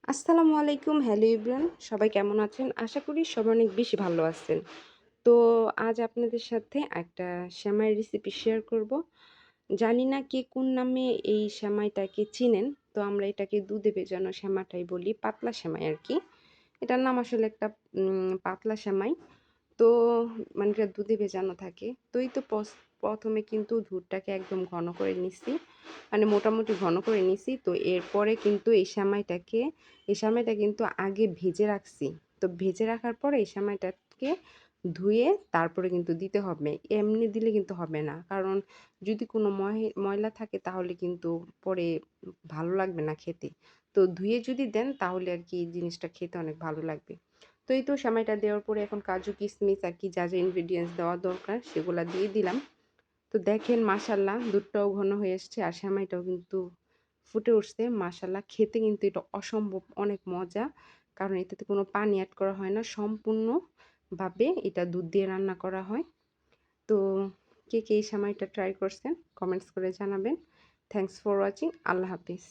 আসসালামু আলাইকুম। Hello everyone. সবাই কেমন আছেন? আশা করি সবাই অনেক বেশি ভালো আছেন। তো আজ আপনাদের সাথে একটা সেমাইয়ের রেসিপি শেয়ার করব। জানি না কে কোন নামে এই সেমাইটাকে চিনেন। তো আমরা এটাকে দুধে ভেজানো সেমাইটাই বলি, পাতলা সেমাই আরকি। এটার নাম আসলে একটা পাতলা সেমাই। তো মানে এটা দুধে ভেজানো থাকে। তো এই তো ১ম এ কিন্তু দুধটাকে একদম ঘন করে নিছি। মানে মোটামুটি ঘন করে নিছি। তো এরপরে কিন্তু এই সেমাইটা কিন্তু আগে ভেজে রাখছি। তো ভেজে রাখার পরে এই সেমাইটাকে ধুয়ে তারপরে কিন্তু দিতে হবে। এমনি দিলে কিন্তু হবে না। কারণ যদি কোনো ময়লা থাকে তাহলে কিন্তু পরে ভালো লাগবে না খেতে। তো ধুয়ে যদি দেন তাহলে আরকি জিনিসটা খেতে অনেক ভালো লাগবে। তো এই তো সেমাইটা দেওয়ার পরে এখন কাজু কিশমিশ আর কি যা ইনগ্রিডিয়েন্টস দেওয়া দরকার সেগুলা দিয়ে দিলাম। তো দেখেন মাশাআল্লাহ দুধটাও ঘন হয়ে এসছে আর সেমাইটাও কিন্তু ফুটে উঠছে। মাশাআল্লাহ খেতে কিন্তু এটা অসম্ভব অনেক মজা। কারণ এটাতে কোনো পানি এড করা হয় না। সম্পূর্ণভাবে এটা দুধ দিয়ে রান্না করা হয়। তো কে এই সেমাইটা ট্রাই করছেন কমেন্টস করে জানাবেন। Thanks for watching. আল্লাহ হাফেজ।